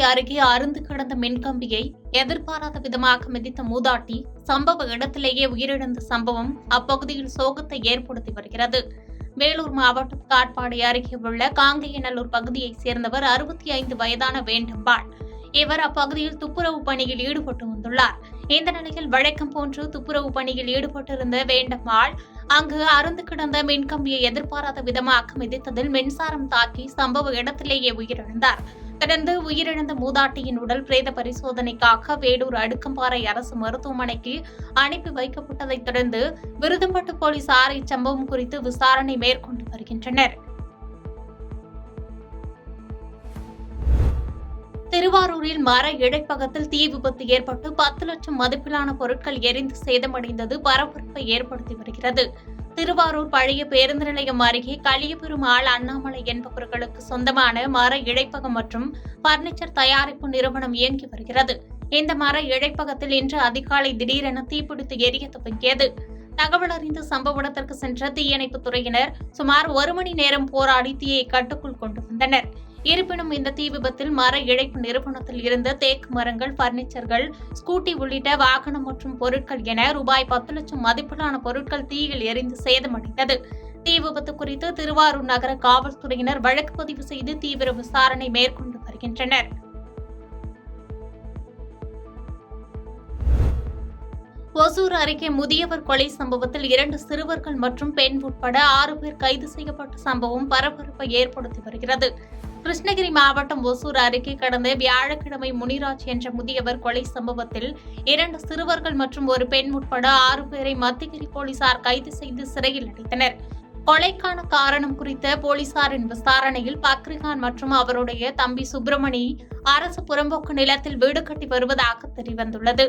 அருகே அறுந்து கிடந்த மின்கம்பியை எதிர்பாராத விதமாக மிதித்த மூதாட்டி சம்பவ இடத்திலேயே உயிரிழந்த சம்பவம் அப்பகுதியில் சோகத்தை ஏற்படுத்தி வருகிறது. வேலூர் மாவட்டம் காட்பாடி அருகே உள்ள காங்கேயநல்லூர் பகுதியைச் சேர்ந்தவர் 65 வயதான வேண்டம்பாள். இவர் அப்பகுதியில் துப்புரவு பணியில் ஈடுபட்டு வந்துள்ளார். இந்த நிலையில் வழக்கம் போன்று துப்புரவு பணியில் ஈடுபட்டிருந்த வேண்டம்பாள் அங்கு அறுந்து கிடந்த மின்கம்பியை எதிர்பாராத விதமாக மிதித்ததில் மின்சாரம் தாக்கி சம்பவ இடத்திலேயே உயிரிழந்தார். தொடர்ந்து உயிரிழந்த மூதாட்டியின் உடல் பிரேத பரிசோதனைக்காக வேலூர் அடுக்கம்பாறை அரசு மருத்துவமனைக்கு அனுப்பி வைக்கப்பட்டதைத் தொடர்ந்து விருதும்பட்டு போலீசார் இச்சம்பவம் குறித்து விசாரணை மேற்கொண்டு வருகின்றனர். திருவாரூரில் மர இடைப்பகத்தில் தீ விபத்து ஏற்பட்டு 10 லட்சம் மதிப்பிலான பொருட்கள் எரிந்து சேதமடைந்தது பரபரப்பை ஏற்படுத்தி வருகிறது. திருவாரூர் பழைய பேருந்து நிலையம் அருகே களியபெருமாள் அண்ணாமலை என்பவர்களுக்கு சொந்தமான மர இழைப்பகம் மற்றும் பர்னிச்சர் தயாரிப்பு நிறுவனம் இயங்கி வருகிறது. இந்த மர இழைப்பகத்தில் இன்று அதிகாலை திடீரென தீப்பிடித்து எரிய துவங்கியது. தகவல் அறிந்த சம்பவ இடத்திற்கு சென்ற தீயணைப்புத் துறையினர் சுமார் 1 மணி நேரம் போராடி தீயை கட்டுக்குள் கொண்டு வந்தனர். இருப்பினும் இந்த தீ விபத்தில் மர இழைப்பு நிறுவனத்தில் இருந்த தேக்கு மரங்கள், பர்னிச்சர்கள், ஸ்கூட்டி உள்ளிட்ட வாகனம் மற்றும் பொருட்கள் என ரூபாய் 10 லட்சம் மதிப்பிலான பொருட்கள் தீயில் எரிந்து சேதமடைந்தது. தீ விபத்து குறித்து திருவாரூர் நகர காவல்துறையினர் வழக்கு பதிவு செய்து தீவிர விசாரணை மேற்கொண்டு வருகின்றனர். ஒசூர் அருகே முதியவர் கொலை சம்பவத்தில் 2 சிறுவர்கள் மற்றும் பெண் உட்பட 6 பேர் கைது செய்யப்பட்ட சம்பவம் பரபரப்பை ஏற்படுத்தி வருகிறது. கிருஷ்ணகிரி மாவட்டம் ஒசூர் அருகே கடந்த வியாழக்கிழமை முனிராஜ் என்ற முதியவர் கொலை சம்பவத்தில் 2 சிறுவர்கள் மற்றும் ஒரு பெண் உட்பட 6 பேரை மத்திகிரி போலீசார் கைது செய்து சிறையில் அடைத்தனர். கொலைக்கான காரணம் குறித்த போலீசாரின் விசாரணையில் பக்ரிகான் மற்றும் அவருடைய தம்பி சுப்பிரமணி அரசு புறம்போக்கு நிலத்தில் வீடு கட்டி வருவதாக தெரியவந்துள்ளது.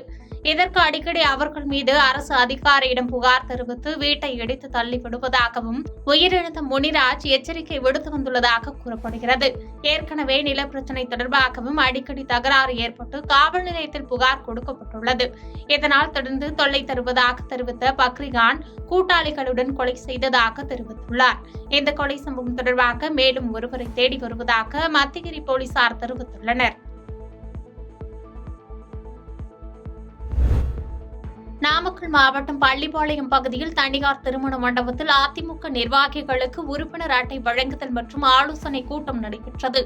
இதற்கு அடிக்கடி அவர்கள் மீது அரசு அதிகாரியிடம் புகார் தெரிவித்து வீட்டை இடித்து தள்ளிவிடுவதாகவும் உயிரிழந்த முனிராஜ் எச்சரிக்கை விடுத்து வந்துள்ளதாக கூறப்படுகிறது. ஏற்கனவே நில பிரச்சினை தொடர்பாகவும் அடிக்கடி தகராறு ஏற்பட்டு காவல் நிலையத்தில் புகார் கொடுக்கப்பட்டுள்ளது. இதனால் தொடர்ந்து தொல்லை தருவதாக தெரிவித்த பக்ரிகான் கூட்டாளிகளுடன் கொலை செய்ததாக தெரிவித்துள்ளார். இந்த கொலை சம்பவம் தொடர்பாக மேலும் ஒருவரை தேடி வருவதாக மத்திகிரி போலீசார் தெரிவித்துள்ளனர். நாமக்கல் மாவட்டம் பள்ளிப்பாளையம் பகுதியில் தனியார் திருமண மண்டபத்தில் அதிமுக நிர்வாகிகளுக்கு உறுப்பினர் அட்டை வழங்குதல் மற்றும் ஆலோசனை கூட்டம் நடைபெற்றது.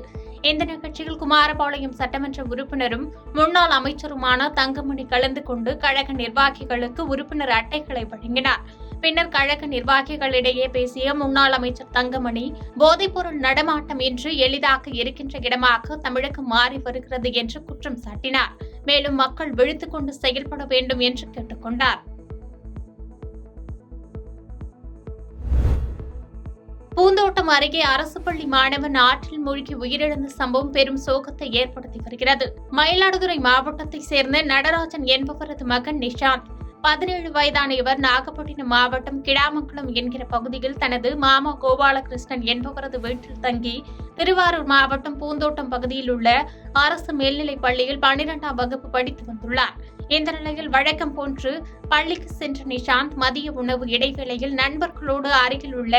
இந்த நிகழ்ச்சியில் குமாரபாளையம் சட்டமன்ற உறுப்பினரும் முன்னாள் அமைச்சருமான தங்கமணி கலந்து கொண்டு கழக நிர்வாகிகளுக்கு உறுப்பினர் அட்டைகளை வழங்கினார். பின்னர் கழக நிர்வாகிகளிடையே பேசிய முன்னாள் அமைச்சர் தங்கமணி, போதைப்பொருள் நடமாட்டம் இன்று எளிதாக இருக்கின்ற இடமாக தமிழகம் மாறி வருகிறது என்று குற்றம் சாட்டினார். மேலும் மக்கள் விழித்துக் கொண்டு செயல்பட வேண்டும் என்று கேட்டுக் கொண்டார். பூந்தோட்டம் அருகே அரசு பள்ளி மாணவன் ஆற்றில் மூழ்கி உயிரிழந்த சம்பவம் பெரும் சோகத்தை ஏற்படுத்தி வருகிறது. மயிலாடுதுறை மாவட்டத்தைச் சேர்ந்த நடராஜன் என்பவரது மகன் நிஷாந்த் 17 வயதான இவர் நாகப்பட்டினம் மாவட்டம் கிடாமங்கலம் என்கிற பகுதியில் தனது மாமா கோபாலகிருஷ்ணன் என்பவரது வீட்டில் தங்கி திருவாரூர் மாவட்டம் பூந்தோட்டம் பகுதியில் உள்ள அரசு மேல்நிலைப் பள்ளியில் 12ஆம் வகுப்பு படித்து வந்துள்ளார். இந்த நிலையில் வழக்கம் போன்று பள்ளிக்கு சென்ற நிஷாந்த் மதிய உணவு இடைவேளையில் நண்பர்களோடு அருகில் உள்ள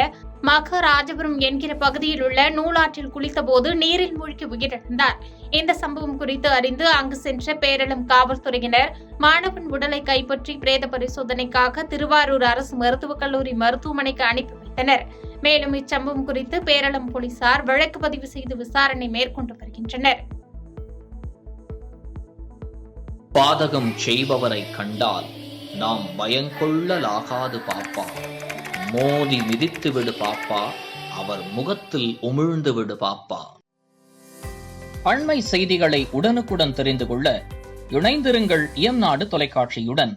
மகாராஜபுரம் என்கிற பகுதியில் உள்ள நூலாற்றில் குளித்தபோது நீரில் மூழ்கி உயிரிழந்தார். இந்த சம்பவம் குறித்து அறிந்து அங்கு சென்ற பேரளம் காவல்துறையினர் மாணவன் உடலை கைப்பற்றி பிரேத பரிசோதனைக்காக திருவாரூர் அரசு மருத்துவக் கல்லூரி மருத்துவமனைக்கு அனுப்பி வைத்தனர். மேலும் இச்சம்பவம் குறித்து பேரளம் போலீசார் வழக்கு பதிவு செய்து விசாரணை மேற்கொண்டு வருகின்றனர். பாதகம் செய்பவரை கண்டால் நாம் பயங்கொள்ளலாகாது பாப்பா, மோதி மிதித்து விடு பாப்பா, அவர் முகத்தில் உமிழ்ந்து விடு பாப்பா. அண்மை செய்திகளை உடனுக்குடன் தெரிந்து கொள்ள இணைந்திருங்கள் இயம்நாடு தொலைக்காட்சியுடன்.